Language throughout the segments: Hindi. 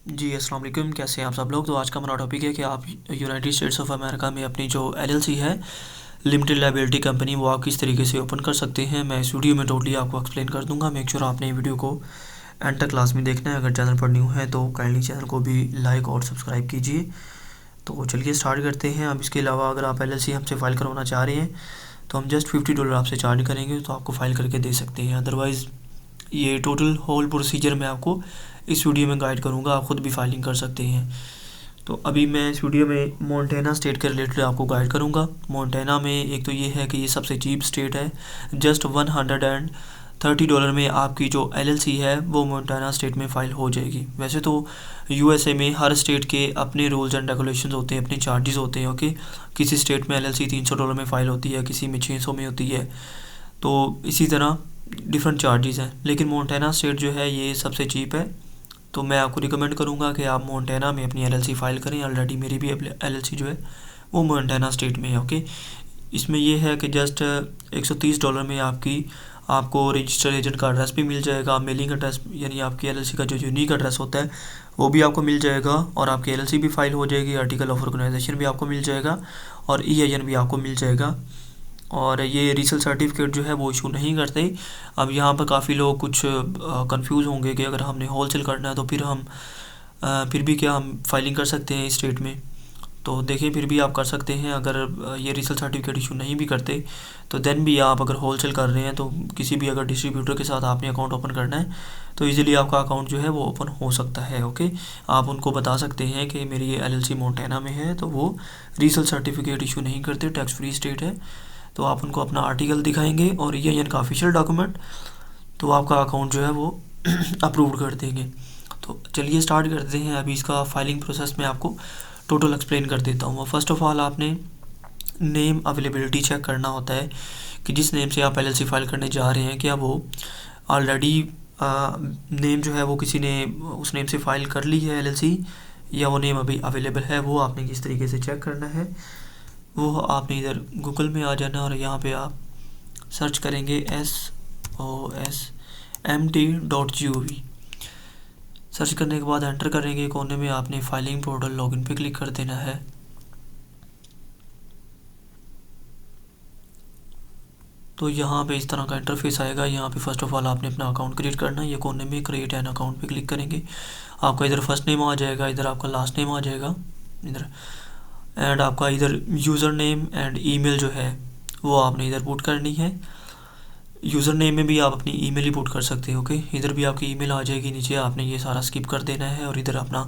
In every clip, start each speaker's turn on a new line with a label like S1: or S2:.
S1: जी अस्सलाम वालेकुम। कैसे हैं आप सब लोग। तो आज का हमारा टॉपिक है कि आप यूनाइटेड स्टेट्स ऑफ अमेरिका में अपनी जो एलएलसी है, लिमिटेड लायबिलिटी कंपनी, वो आप किस तरीके से ओपन कर सकते हैं। मैं इस वीडियो में टोटली आपको एक्सप्लेन कर दूंगा। मेक श्योर आपने वीडियो को एंड तक क्लास में देखना है। अगर चैनल पर न्यू है तो काइंडली चैनल को भी लाइक और सब्सक्राइब कीजिए। तो चलिए स्टार्ट करते हैं। अब इसके अलावा अगर आप एलएलसी हमसे फ़ाइल करवाना चाह रहे हैं तो हम जस्ट $50 आपसे चार्ज करेंगे, तो आपको फ़ाइल करके दे सकते हैं। अदरवाइज़ ये टोटल होल प्रोसीजर मैं आपको इस वीडियो में गाइड करूँगा, आप ख़ुद भी फाइलिंग कर सकते हैं। तो अभी मैं इस वीडियो में मोंटेना स्टेट के रिलेटेड आपको गाइड करूँगा। मोंटेना में एक तो ये है कि ये सबसे चीप स्टेट है। जस्ट $130 में आपकी जो एलएलसी है वो मोंटेना स्टेट में फ़ाइल हो जाएगी। वैसे तो यूएसए में हर स्टेट के अपने रूल्स एंड रेगुलेशंस होते हैं, अपने चार्जेस होते हैं। ओके, किसी स्टेट में एलएलसी $300 में फ़ाइल होती है, किसी में 600 में होती है। तो इसी तरह डिफरेंट चार्जेस हैं। लेकिन मोंटेना स्टेट जो है ये सबसे चीप है, तो मैं आपको रिकमेंड करूँगा कि आप मोंटेना में अपनी एलएलसी फ़ाइल करें। ऑलरेडी मेरी भी एलएलसी जो है वो मोंटेना स्टेट में है। ओके, इसमें ये है कि जस्ट $130 में आपको रजिस्टर एजेंट का एड्रेस भी मिल जाएगा, मेलिंग एड्रेस यानी आपकी एलएलसी का जो यूनिक एड्रेस होता है वो भी आपको मिल जाएगा, और आपकी एलएलसी भी फाइल हो जाएगी, आर्टिकल ऑफ ऑर्गेनाइजेशन भी आपको मिल जाएगा, और ईआईएन भी आपको मिल जाएगा। और ये रीसेल सर्टिफिकेट जो है वो इशू नहीं करते। अब यहाँ पर काफ़ी लोग कुछ कंफ्यूज होंगे कि अगर हमने होलसेल करना है तो फिर भी क्या हम फाइलिंग कर सकते हैं इस स्टेट में। तो देखिए, फिर भी आप कर सकते हैं। अगर ये रीसेल सर्टिफिकेट इशू नहीं भी करते तो देन भी आप अगर होलसेल कर रहे हैं तो किसी भी अगर डिस्ट्रीब्यूटर के साथ आपने अकाउंट ओपन करना है तो इजीली आपका अकाउंट जो है वो ओपन हो सकता है। ओके, आप उनको बता सकते हैं कि मेरी ये एलएलसी मोंटेना में है, तो वो रीसेल सर्टिफिकेट इशू नहीं करते, टैक्स फ्री स्टेट है। तो आप उनको अपना आर्टिकल दिखाएंगे और ईआईएन का ऑफिशियल डॉक्यूमेंट, तो आपका अकाउंट जो है वो अप्रूव कर देंगे। तो चलिए स्टार्ट करते हैं। अभी इसका फाइलिंग प्रोसेस में आपको टोटल एक्सप्लेन कर देता हूँ। फर्स्ट ऑफ ऑल आपने नेम अवेलेबिलिटी चेक करना होता है कि जिस नेम से आप एलएलसी फाइल करने जा रहे हैं क्या वो ऑलरेडी नेम जो है वो किसी ने उस नेम से फ़ाइल कर ली है एलएलसी, या वो नेम अभी अवेलेबल है। वो आपने किस तरीके से चेक करना है, वो आपने इधर गूगल में आ जाना और यहाँ पे आप सर्च करेंगे SOSMT.gov। सर्च करने के बाद एंटर करेंगे, कोने में आपने फाइलिंग पोर्टल लॉगिन पे क्लिक कर देना है। तो यहाँ पे इस तरह का इंटरफेस आएगा। यहाँ पे फर्स्ट ऑफ ऑल आपने अपना अकाउंट क्रिएट करना है। ये कोने में क्रिएट एन अकाउंट पे क्लिक करेंगे, आपका इधर फर्स्ट नेम आ जाएगा, इधर आपका लास्ट नेम आ जाएगा इधर, एंड आपका इधर यूज़र नेम एंड ईमेल जो है वो आपने इधर पुट करनी है। यूज़र नेम में भी आप अपनी ईमेल ही पुट कर सकते हो। ओके, इधर भी आपकी ईमेल आ जाएगी, नीचे आपने ये सारा स्किप कर देना है, और इधर अपना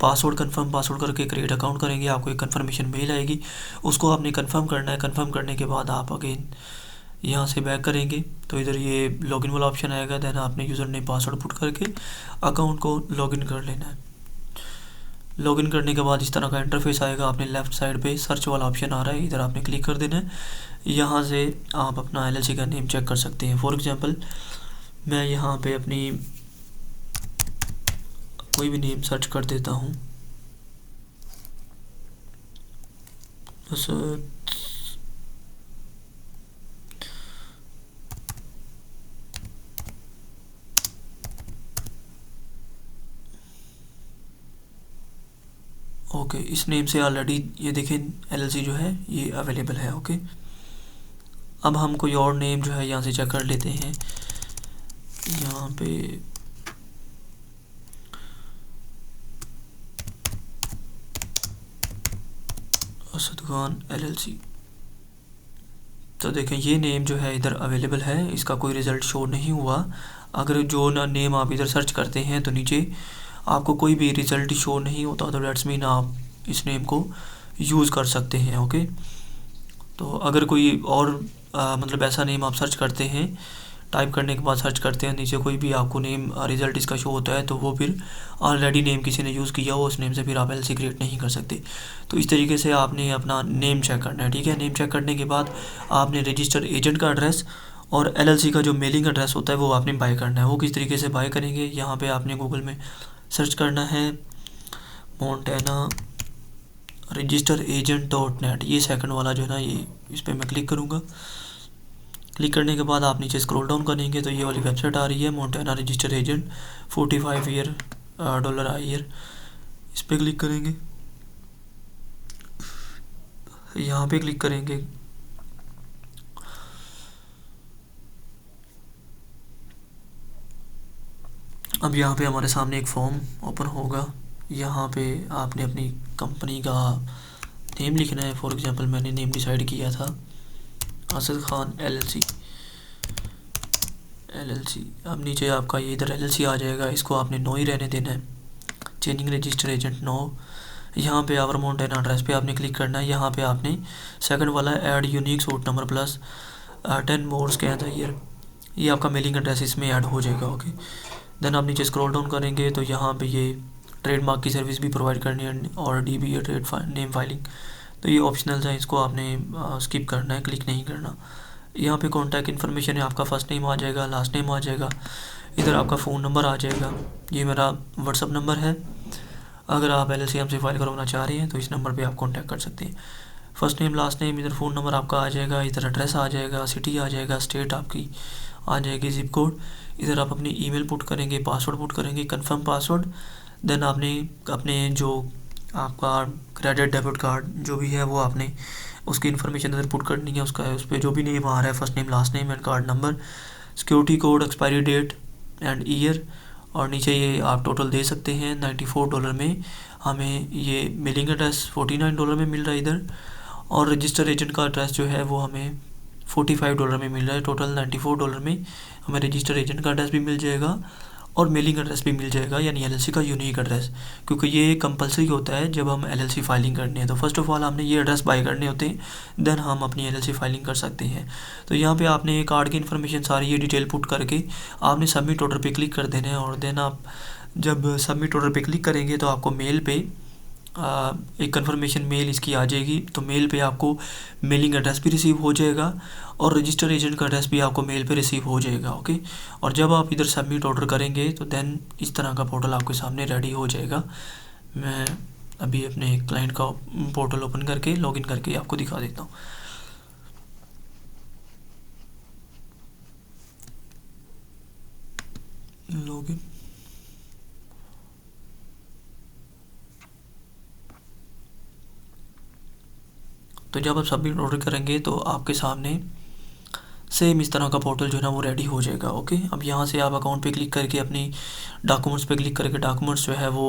S1: पासवर्ड कंफर्म पासवर्ड करके क्रिएट अकाउंट करेंगे। आपको एक कंफर्मेशन मेल आएगी, उसको आपने कंफर्म करना है। कंफर्म करने के बाद आप अगेन यहाँ से बैक करेंगे तो इधर ये लॉगिन वाला ऑप्शन आएगा। देन आपने यूज़र नेम पासवर्ड पुट करके अकाउंट को लॉगिन कर लेना है। लॉगिन करने के बाद इस तरह का इंटरफेस आएगा। आपने लेफ़्ट साइड पे सर्च वाला ऑप्शन आ रहा है, इधर आपने क्लिक कर देना है। यहाँ से आप अपना एलएलसी का नेम चेक कर सकते हैं। फॉर एग्जांपल मैं यहाँ पे अपनी कोई भी नेम सर्च कर देता हूँ, बस ओके, इस नेम से ऑलरेडी ये देखें एलएलसी जो है ये अवेलेबल है। ओके, अब हम कोई और नेम जो है यहाँ से चेक कर लेते हैं। यहाँ पे असद खान एलएलसी, तो देखें ये नेम जो है इधर अवेलेबल है, इसका कोई रिज़ल्ट शो नहीं हुआ। अगर जो ना नेम आप इधर सर्च करते हैं तो नीचे आपको कोई भी रिज़ल्ट शो नहीं होता, तो डेट्स मीन आप इस नेम को यूज़ कर सकते हैं। ओके, तो अगर कोई और मतलब ऐसा नेम आप सर्च करते हैं, टाइप करने के बाद सर्च करते हैं, नीचे कोई भी आपको नेम रिज़ल्ट इसका शो होता है, तो वो फिर ऑलरेडी नेम किसी ने यूज़ किया हो, उस नेम से फिर आप एलएलसी क्रिएट नहीं कर सकते। तो इस तरीके से आपने अपना नेम चेक करना है। ठीक है, नेम चेक करने के बाद आपने रजिस्टर एजेंट का एड्रेस और एलएलसी का जो मेलिंग एड्रेस होता है वो आपने बाय करना है। वो किस तरीके से बाय करेंगे, यहाँ पे आपने गूगल में सर्च करना है मोंटेना रजिस्टर एजेंट.net। ये सेकंड वाला जो है ना, ये इस पर मैं क्लिक करूँगा। क्लिक करने के बाद आप नीचे स्क्रॉल डाउन करेंगे तो ये वाली वेबसाइट आ रही है, montana register agent $45 a year। इस पर क्लिक करेंगे, यहाँ पे क्लिक करेंगे, अब यहाँ पे हमारे सामने एक फॉर्म ओपन होगा। यहाँ पे आपने अपनी कंपनी का नेम लिखना है। फॉर एग्जांपल मैंने नेम डिसाइड किया था असद खान एलएलसी। अब नीचे आपका ये इधर एलएलसी आ जाएगा, इसको आपने नो ही रहने देना है। Changing register agent no. यहाँ पे आवर माउंटेन एड्रेस पे आपने क्लिक करना है। यहाँ पे आपने सेकंड वाला add unique suit number plus 10 more scan the year, ये आपका मेलिंग एड्रेस इसमें ऐड हो जाएगा। ओके, देन आप नीचे स्क्रॉल डाउन करेंगे तो यहाँ पे ये ट्रेडमार्क की सर्विस भी प्रोवाइड करनी है और डीबी या ट्रेड नेम फाइलिंग, तो ये ऑप्शनल है, इसको आपने स्किप करना है, क्लिक नहीं करना। यहाँ पे कॉन्टैक्ट इन्फॉर्मेशन है, आपका फर्स्ट नेम आ जाएगा, लास्ट नेम आ जाएगा, इधर आपका फ़ोन नंबर आ जाएगा, ये मेरा व्हाट्सअप नंबर है। अगर आप एलएलसी हमसे फाइल करवाना चाह रहे हैं तो इस नंबर पे आप कांटेक्ट कर सकते हैं। फर्स्ट नेम लास्ट नेम, इधर फ़ोन नंबर आपका आ जाएगा, इधर एड्रेस आ जाएगा, सिटी आ जाएगा, स्टेट आपकी आ जाएगी, जिप कोड। इधर आप अपनी ईमेल पुट करेंगे, पासवर्ड पुट करेंगे, कंफर्म पासवर्ड। देन आपने अपने जो आपका क्रेडिट डेबिट कार्ड जो भी है वो आपने उसकी इन्फॉर्मेशन इधर पुट करनी है। उसका उस पर जो भी नेम आ रहा है, first name last name and card number, security code, expiry date and year, और नीचे ये आप टोटल दे सकते हैं। $94 में हमें ये मेलिंग एड्रेस $49 में मिल रहा है इधर, और रजिस्टर एजेंट का एड्रेस जो है वो हमें $45 में मिल रहा है। टोटल $94 में हमें रजिस्टर एजेंट का एड्रेस भी मिल जाएगा और मेलिंग एड्रेस भी मिल जाएगा, यानी एलएलसी का यूनिक एड्रेस, क्योंकि ये कंपलसरी होता है जब हम एलएलसी फाइलिंग करनी है। तो फर्स्ट ऑफ ऑल हमने ये एड्रेस बाय करने होते हैं, देन हम अपनी एलएलसी फाइलिंग कर सकते हैं। तो यहाँ पे आपने कार्ड की इन्फॉर्मेशन सारी ये डिटेल पुट करके आपने सबमिट ऑर्डर पे क्लिक कर देना है, और देन आप जब सबमिट ऑर्डर पे क्लिक करेंगे तो आपको मेल पे एक कन्फर्मेशन मेल इसकी आ जाएगी। तो मेल पे आपको मेलिंग एड्रेस भी रिसीव हो जाएगा और रजिस्टर एजेंट का एड्रेस भी आपको मेल पे रिसीव हो जाएगा। ओके, और जब आप इधर सबमिट ऑर्डर करेंगे तो देन इस तरह का पोर्टल आपके सामने रेडी हो जाएगा। मैं अभी अपने क्लाइंट का पोर्टल ओपन करके लॉगिन करके आपको दिखा देता हूँ। लॉगिन, तो जब आप सबमिट ऑर्डर करेंगे तो आपके सामने सेम इस तरह का पोर्टल जो है ना वो रेडी हो जाएगा। ओके, अब यहाँ से आप अकाउंट पे क्लिक करके अपनी डॉक्यूमेंट्स पे क्लिक करके डॉक्यूमेंट्स जो है वो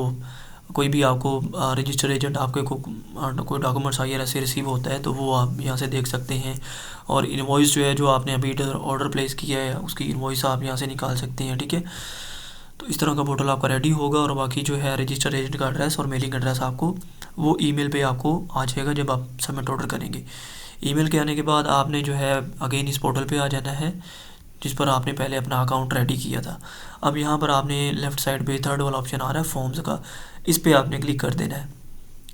S1: कोई भी आपको रजिस्टर एजेंट आपके को कोई डॉक्यूमेंट्स आई ऐसे रिसीव होता है तो वो आप यहाँ से देख सकते हैं। और इनवॉइस जो है जो आपने अभी ऑर्डर प्लेस किया है उसकी इनवॉइस आप यहाँ से निकाल सकते हैं। ठीक है, तो इस तरह का पोर्टल आपका रेडी होगा, और बाकी जो है रजिस्टर एजेंट का एड्रेस और मेलिंग एड्रेस आपको वो ईमेल पे आपको आ जाएगा जब आप सबमिट ऑर्डर करेंगे। ईमेल के आने के बाद आपने जो है अगेन इस पोर्टल पे आ जाना है जिस पर आपने पहले अपना अकाउंट रेडी किया था। अब यहाँ पर आपने लेफ़्ट साइड पे थर्ड वाला ऑप्शन आ रहा है फॉर्म्स का, इस पर आपने क्लिक कर देना है।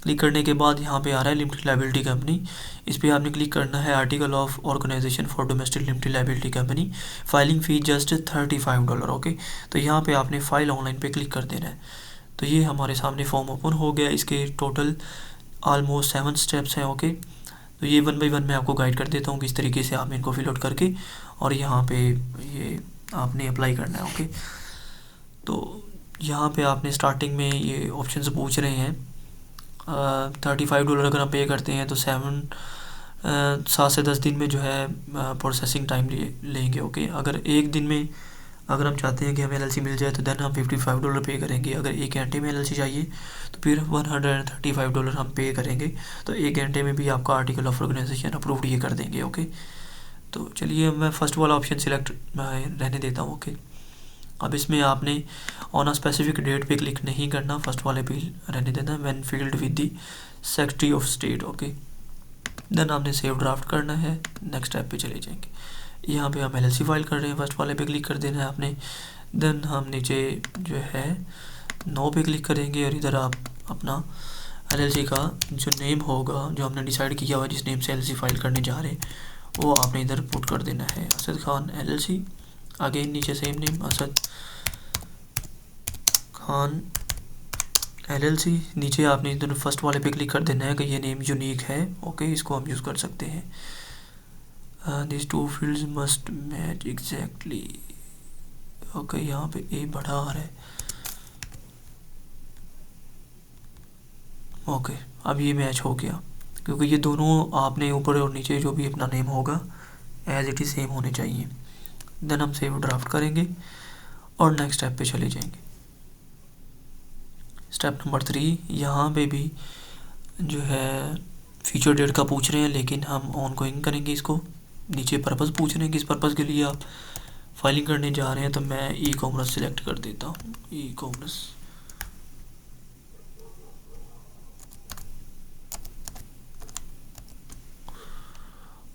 S1: क्लिक करने के बाद यहाँ पे आ रहा है लिमिटेड लायबिलिटी कंपनी, इस पर आपने क्लिक करना है। Article of organization for domestic limited liability company, filing fee just $35। Okay, तो यहाँ पे आपने फाइल ऑनलाइन पे क्लिक कर देना है। तो ये हमारे सामने फॉर्म ओपन हो गया। इसके टोटल ऑलमोस्ट 7 स्टेप्स हैं। ओके, तो ये 1 बाय 1 मैं आपको गाइड कर देता हूँ किस तरीके से आप इनको फिल आउट करके और यहाँ पे ये आपने अप्लाई करना है। ओके, तो यहाँ पे आपने स्टार्टिंग में ये ऑप्शन पूछ रहे हैं। $35 अगर हम पे करते हैं तो 7 से 10 दिन में जो है प्रोसेसिंग टाइम लेंगे। ओके, अगर एक दिन में अगर हम चाहते हैं कि हमें एलएलसी मिल जाए तो देन हम $55 पे करेंगे। अगर 1 घंटे में एलएलसी चाहिए तो फिर $135 हम पे करेंगे। तो 1 घंटे में भी आपका आर्टिकल ऑफ ऑर्गेनाइजेशन अप्रूव्ड ये कर देंगे। ओके, तो चलिए मैं फ़र्स्ट वाला ऑप्शन सिलेक्ट रहने देता हूँ। ओके, अब इसमें आपने ऑन अ स्पेसिफिक डेट पे क्लिक नहीं करना, फर्स्ट वाले पे रहने देना है, when field with the secretary of state. Okay, then आपने सेव ड्राफ्ट करना है, नेक्स्ट स्टेप पे चले जाएंगे। यहाँ पे हम एलएलसी फाइल कर रहे हैं, फर्स्ट वाले पे क्लिक कर देना है आपने। देन हम नीचे जो है नो पे क्लिक करेंगे और इधर आप अपना एलएलसी का जो नेम होगा जो हमने डिसाइड किया हुआ जिस नेम से एलएलसी फाइल करने जा रहे हैं वो आपने इधर पुट कर देना है, असद खान एलएलसी। अगेन नीचे same name Asad Khan LLC. नीचे आपने इधर फर्स्ट वाले पे क्लिक कर देना है कि ये नेम यूनिक है। ओके, इसको हम यूज़ कर सकते हैं। This 2 fields must match exactly. Okay, यहाँ पे ए बड़ा आ रहा है। ओके, अब ये मैच हो गया, क्योंकि ये दोनों आपने ऊपर और नीचे जो भी अपना नेम होगा एज इट इज़ सेम होने चाहिए। देन हम सेव ड्राफ्ट करेंगे और नेक्स्ट स्टेप पे चले जाएंगे। स्टेप नंबर 3, यहाँ पे भी जो है फीचर डेट का पूछ रहे हैं, लेकिन हम ऑन गोइंग करेंगे इसको। नीचे पर्पज़ पूछ रहे हैं, किस पर्पज़ के लिए आप फाइलिंग करने जा रहे हैं, तो मैं ई कॉमर्स सेलेक्ट कर देता हूँ, ई कॉमर्स।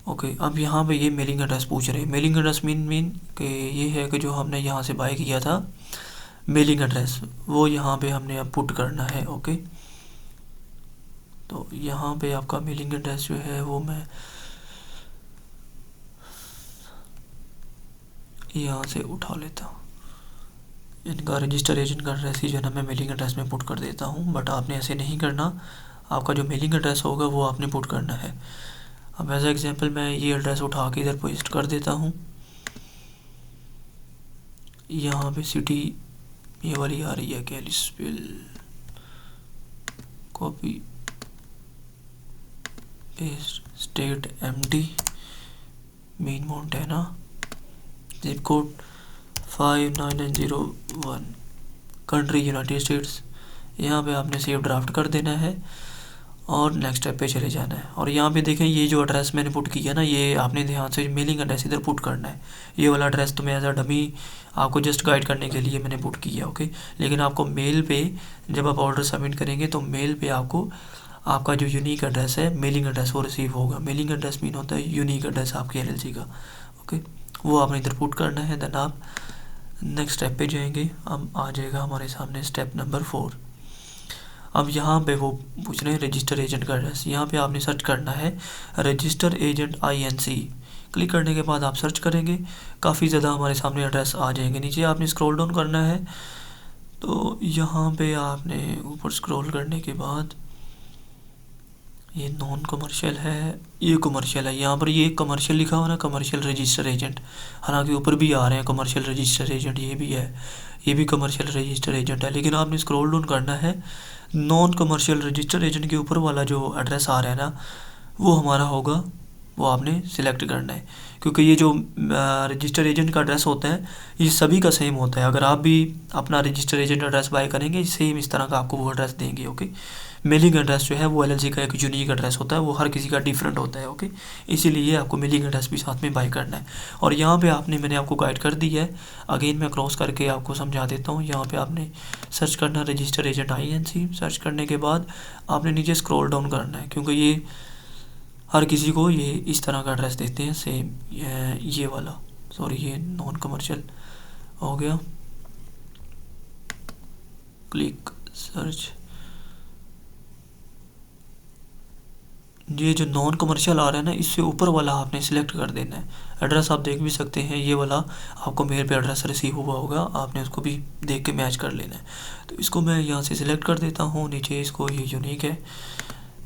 S1: ओके, अब यहाँ पे ये मेलिंग एड्रेस पूछ रहे हैं। मेलिंग एड्रेस मीन कि ये है कि जो हमने यहाँ से बाय किया था मेलिंग एड्रेस, वो यहाँ पे हमने अब पुट करना है। ओके, तो यहाँ पे आपका मेलिंग एड्रेस जो है वो मैं यहाँ से उठा लेता हूँ। इनका रजिस्टर एजेंट का एड्रेस ही जो है ना मैं मेलिंग एड्रेस में पुट कर देता हूँ, बट आपने ऐसे नहीं करना। आपका जो मेलिंग एड्रेस होगा वो आपने पुट करना है। अब एज एग्जांपल मैं ये एड्रेस उठा के इधर पेस्ट कर देता हूँ। यहाँ पे सिटी ये वाली आ रही है, Kalispell, copy paste, state MD, main Montana, zip code 59901, country United States. यहाँ पे आपने सेव ड्राफ्ट कर देना है और नेक्स्ट स्टेप पे चले जाना है। और यहाँ पे देखें ये जो एड्रेस मैंने पुट किया ना, ये आपने ध्यान से मेलिंग एड्रेस इधर पुट करना है। ये वाला एड्रेस तो मैं एज अ डमी आपको जस्ट गाइड करने के लिए मैंने पुट किया। ओके, लेकिन आपको मेल पे जब आप ऑर्डर सबमिट करेंगे तो मेल पे आपको आपका जो यूनिक एड्रेस है मेलिंग एड्रेस वो रिसीव होगा। मेलिंग एड्रेस मीन होता है यूनिक एड्रेस आपके एलएलसी का। ओके, वो आपने इधर पुट करना है। देन आप नेक्स्ट स्टेप पे जाएंगे। अब आ जाएगा हमारे सामने स्टेप नंबर 4। अब यहाँ पे वो पूछ रहे हैं रजिस्टर एजेंट का एड्रेस। यहाँ पे आपने सर्च करना है रजिस्टर एजेंट INC। क्लिक करने के बाद आप सर्च करेंगे, काफ़ी ज़्यादा हमारे सामने एड्रेस आ जाएंगे। नीचे आपने स्क्रॉल डाउन करना है, तो यहाँ पे आपने ऊपर स्क्रॉल करने के बाद ये नॉन कमर्शियल है, ये कमर्शियल है। यहाँ पर ये कमर्शियल लिखा हुआ ना, कमर्शियल रजिस्टर एजेंट, हालांकि ऊपर भी आ रहे हैं कमर्शियल रजिस्टर एजेंट, ये भी है, ये भी कमर्शियल रजिस्टर एजेंट है। लेकिन आपने स्क्रॉल डाउन करना है, नॉन कमर्शियल रजिस्टर एजेंट के ऊपर वाला जो एड्रेस आ रहा है ना वो हमारा होगा, वो आपने सिलेक्ट करना है। क्योंकि ये जो रजिस्टर एजेंट का एड्रेस होता है ये सभी का सेम होता है। अगर आप भी अपना रजिस्टर एजेंट एड्रेस बाय करेंगे सेम इस तरह का आपको वो एड्रेस देंगे। ओके, मेलिंग एड्रेस जो है वो एलएलसी का एक यूनिक एड्रेस होता है, वो हर किसी का डिफरेंट होता है। ओके, इसीलिए आपको मेलिंग एड्रेस भी साथ में बाय करना है। और यहाँ पे मैंने आपको गाइड कर दी है, अगेन मैं क्रॉस करके आपको समझा देता हूँ। यहाँ पे आपने सर्च करना रजिस्टर एजेंट INC। सर्च करने के बाद आपने नीचे स्क्रॉल डाउन करना है, क्योंकि ये हर किसी को ये इस तरह का एड्रेस देते हैं सेम। ये वाला, सॉरी ये नॉन कमर्शियल हो गया। क्लिक सर्च, ये जो नॉन कमर्शियल आ रहा है ना इससे ऊपर वाला आपने सिलेक्ट कर देना है। एड्रेस आप देख भी सकते हैं, ये वाला आपको मेल पे एड्रेस रिसीव हुआ होगा, आपने उसको भी देख के मैच कर लेना है। तो इसको मैं यहाँ से सिलेक्ट कर देता हूँ, नीचे इसको ये यूनिक है,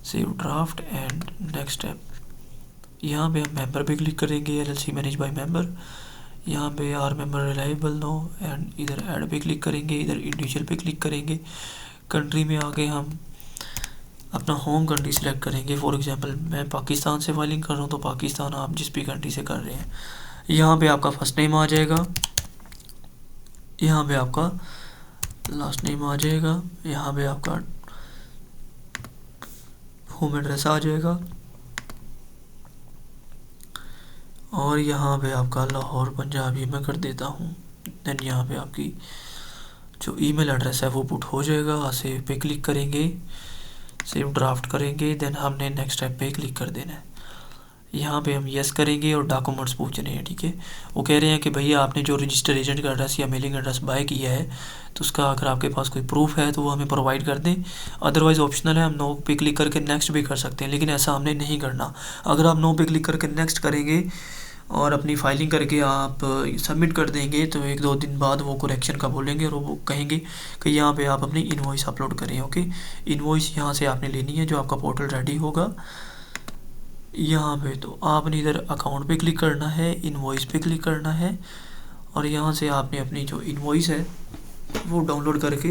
S1: save draft and next step. यहाँ पे हम मेंबर पे क्लिक करेंगे, LLC मैनेज बाय मेंबर। यहाँ पे are member reliable no, and इधर ऐड पे क्लिक करेंगे, इधर इंडिविजुअल पे क्लिक करेंगे। कंट्री में आके हम अपना होम कंट्री सेलेक्ट करेंगे। फॉर एग्जांपल मैं पाकिस्तान से फाइलिंग कर रहा हूँ, तो पाकिस्तान आप जिस भी कंट्री से कर रहे हैं। यहाँ पे आपका फर्स्ट नेम आ जाएगा, यहाँ पे आपका लास्ट नेम आ जाएगा, यहाँ पे आपका होम एड्रेस आ जाएगा, और यहाँ पे आपका लाहौर पंजाब ये मैं कर देता हूँ। देन यहाँ पे आपकी जो ईमेल एड्रेस है वो पुट हो जाएगा। सेव पे क्लिक करेंगे, सेव ड्राफ्ट करेंगे, देन हमने नेक्स्ट स्टेप पे क्लिक कर देना है। यहाँ पे हम यस करेंगे और डॉक्यूमेंट्स पूछ रहे हैं। ठीक है, वो कह रहे हैं कि भैया आपने जो रजिस्टर एजेंट का एड्रेस या मेलिंग एड्रेस बाय किया है तो उसका अगर आपके पास कोई प्रूफ है तो वो हमें प्रोवाइड कर दें। अदरवाइज़ ऑप्शनल है, हम नो पे क्लिक करके नेक्स्ट भी कर सकते हैं, लेकिन ऐसा हमने नहीं करना। अगर आप नो पे क्लिक करके नेक्स्ट करेंगे और अपनी फाइलिंग करके आप सबमिट कर देंगे तो 1-2 दिन बाद वो करेक्शन का बोलेंगे और वो कहेंगे कि यहाँ पे आप अपनी इनवॉइस अपलोड करें। ओके, इनवॉइस यहाँ से आपने लेनी है, जो आपका पोर्टल रेडी होगा यहाँ पे, तो आपने इधर अकाउंट पे क्लिक करना है, इनवॉइस पे क्लिक करना है, और यहाँ से आपने अपनी जो इनवॉइस है वो डाउनलोड करके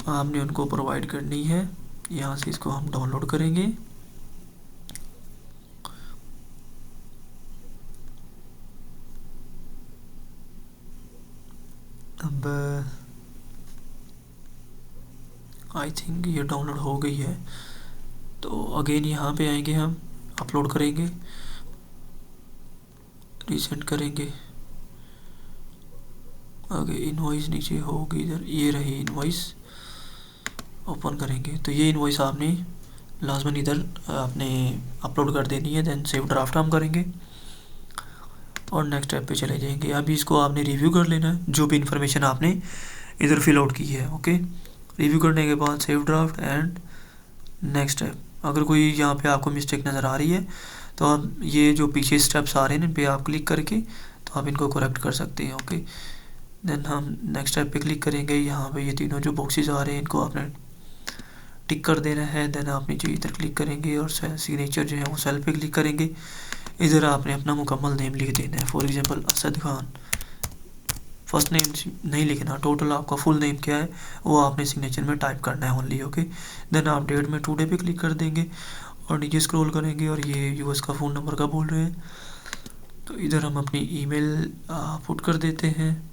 S1: आपने उनको प्रोवाइड करनी है। यहाँ से इसको हम डाउनलोड करेंगे। अब आई थिंक ये डाउनलोड हो गई है, तो अगेन यहाँ पे आएंगे, हम अपलोड करेंगे, रीसेंड करेंगे। आगे इनवॉइस नीचे होगी इधर, ये रही इनवॉइस, ओपन करेंगे तो ये इनवॉइस आपने लाजमन इधर आपने अपलोड कर देनी है। देन सेव ड्राफ्ट हम करेंगे और नेक्स्ट स्टेप पे चले जाएंगे। अभी इसको आपने रिव्यू कर लेना है, जो भी इंफॉर्मेशन आपने इधर फिल आउट की है। ओके, रिव्यू करने के बाद save draft and next step. अगर कोई यहाँ पे आपको मिस्टेक नज़र आ रही है तो आप ये जो पीछे स्टेप्स आ रहे हैं इन पे आप क्लिक करके तो आप इनको करेक्ट कर सकते हैं। ओके, देन हम नेक्स्ट स्टेप पे क्लिक करेंगे। यहाँ पे ये तीनों जो बॉक्सेस आ रहे हैं इनको आपने टिक कर देना है। देन आप नीचे इधर क्लिक करेंगे और सिग्नेचर जो है वो सेल पे क्लिक करेंगे। इधर आपने अपना मुकम्मल नेम लिख देना है। For example Asad Khan, first name नहीं लिखना, टोटल आपका फुल नेम क्या है वो आपने सिग्नेचर में टाइप करना है ओनली। ओके, देन आप डेट में टुडे पे क्लिक कर देंगे और नीचे स्क्रॉल करेंगे और ये यूएस का फ़ोन नंबर का बोल रहे हैं तो इधर हम अपनी ईमेल पुट कर देते हैं।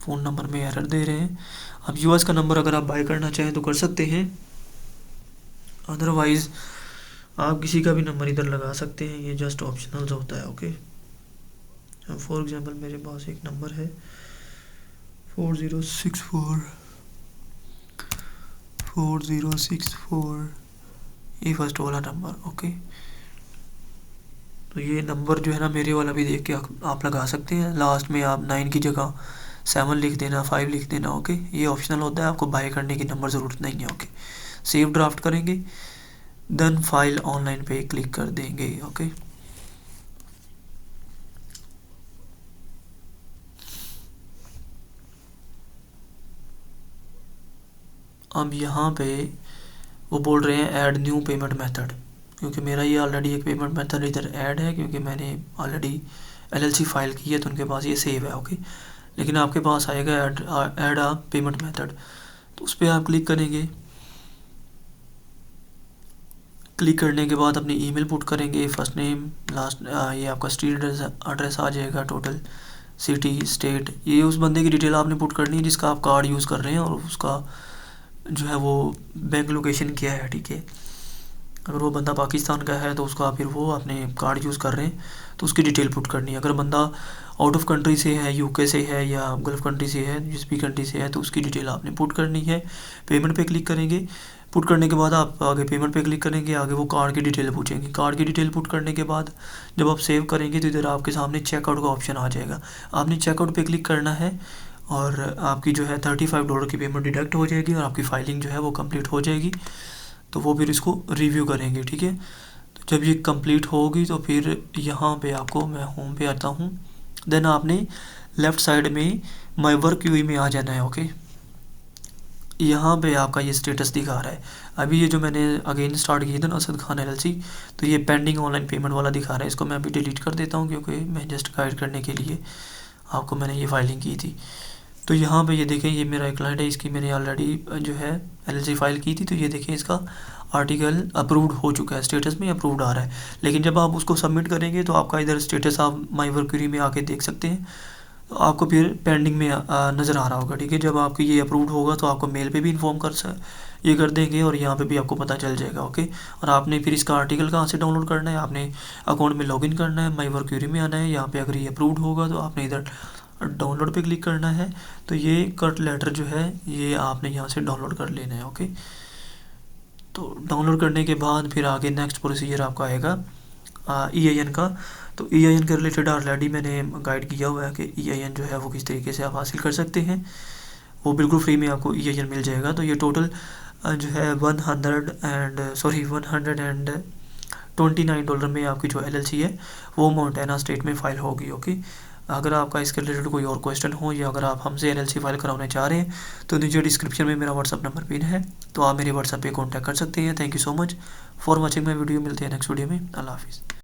S1: फ़ोन नंबर में एरर दे रहे हैं। अब यूएस का नंबर अगर आप बाय करना चाहें तो कर सकते हैं, अदरवाइज़ आप किसी का भी नंबर इधर लगा सकते हैं, ये जस्ट ऑप्शनल होता है। ओके, फॉर एग्जांपल मेरे पास एक नंबर है 4064 ये फर्स्ट वाला नंबर। ओके, तो ये नंबर जो है ना मेरे वाला भी देख के आप लगा सकते हैं। लास्ट में आप 9 की जगह 7 लिख देना, 5 लिख देना। ओके, ये ऑप्शनल होता है, आपको बाय करने की नंबर ज़रूरत नहीं है। ओके, सेव ड्राफ्ट करेंगे, देन फाइल ऑनलाइन पे क्लिक कर देंगे। ओके, अब यहाँ पे वो बोल रहे हैं ऐड न्यू पेमेंट मेथड, क्योंकि मेरा ये ऑलरेडी एक पेमेंट मेथड इधर ऐड है, क्योंकि मैंने ऑलरेडी एलएलसी फाइल की है तो उनके पास ये सेव है। ओके, लेकिन आपके पास आएगा ऐड आ पेमेंट मेथड, तो उस पर आप क्लिक करेंगे। क्लिक करने के बाद अपनी ईमेल पुट करेंगे, फर्स्ट नेम, लास्ट, ये आपका स्ट्रीट एड्रेस आ जाएगा, टोटल सिटी, स्टेट, ये उस बंदे की डिटेल आपने पुट करनी है जिसका आप कार्ड यूज़ कर रहे हैं और उसका जो है वो बैंक लोकेशन क्या है। ठीक है, अगर वो बंदा पाकिस्तान का है तो उसका फिर वो अपने कार्ड यूज़ कर रहे हैं तो उसकी डिटेल पुट करनी है। अगर बंदा आउट ऑफ कंट्री से है, यूके से है या गल्फ़ कंट्री से है, जिस भी कंट्री से है तो उसकी डिटेल आपने पुट करनी है। पेमेंट पे क्लिक करेंगे, पुट करने के बाद आप आगे पेमेंट पे क्लिक करेंगे, आगे वो कार्ड की डिटेल पूछेंगे। कार्ड की डिटेल पुट करने के बाद जब आप सेव करेंगे तो इधर आपके सामने चेकआउट का ऑप्शन आ जाएगा। आपने चेकआउट पे क्लिक करना है और आपकी जो है $35 की पेमेंट डिडक्ट हो जाएगी और आपकी फाइलिंग जो है वो कंप्लीट हो जाएगी। तो वो फिर इसको रिव्यू करेंगे। ठीक है, तो जब ये कंप्लीट होगी तो फिर यहाँ पे आपको, मैं होम पे आता हूँ, देन आपने लेफ़्ट साइड में माई वर्क क्यू में आ जाना है। ओके, यहाँ पे आपका ये स्टेटस दिखा रहा है। अभी ये जो मैंने अगेन स्टार्ट की थी ना असद खान एलएलसी, तो ये पेंडिंग ऑनलाइन पेमेंट वाला दिखा रहा है। इसको मैं अभी डिलीट कर देता हूँ क्योंकि मैं जस्ट गाइड करने के लिए आपको मैंने ये फाइलिंग की थी। तो यहाँ पे ये देखें, ये मेरा एक क्लाइंट है, इसकी मैंने ऑलरेडी जो है एलएलसी फाइल की थी। तो ये देखें इसका आर्टिकल अप्रूव्ड हो चुका है, स्टेटस में अप्रूव्ड आ रहा है। लेकिन जब आप उसको सबमिट करेंगे तो आपका इधर स्टेटस आप माई वर्क क्वेरी में आके देख सकते हैं, तो आपको फिर पेंडिंग में नज़र आ रहा होगा। ठीक है, जब आपकी ये अप्रूव्ड होगा तो आपको मेल पे भी इन्फॉर्म ये कर देंगे और यहाँ पे भी आपको पता चल जाएगा। ओके, और आपने फिर इसका आर्टिकल कहाँ से डाउनलोड करना है, आपने अकाउंट में लॉगिन करना है, माई वर्क क्वेरी में आना है। यहाँ पे अगर ये अप्रूव्ड होगा तो आपने इधर डाउनलोड पे क्लिक करना है। तो ये कट लेटर जो है ये आपने यहाँ से डाउनलोड कर लेना है। ओके, तो डाउनलोड करने के बाद फिर आगे नेक्स्ट प्रोसीजर आपका आएगा EIN का। तो EIN के रिलेटेड ऑलरेडी मैंने गाइड किया हुआ है कि EIN जो है वो किस तरीके से आप हासिल कर सकते हैं, वो बिल्कुल फ्री में आपको EIN मिल जाएगा। तो ये टोटल जो है $129 में आपकी जो LLC है वो मोंटाना स्टेट में फ़ाइल होगी। ओके, अगर आपका इसके रिलेटेड कोई और क्वेश्चन हो या अगर आप हमसे LLC फाइल कराना चाह रहे हैं तो नीचे डिस्क्रिप्शन में मेरा व्हाट्सअप नंबर पिन है, तो आप मेरे व्हाट्सएप पे कांटेक्ट कर सकते हैं। Thank you so much for watching my video. मिलते हैं नेक्स्ट वीडियो में। अल्लाह हाफिज़।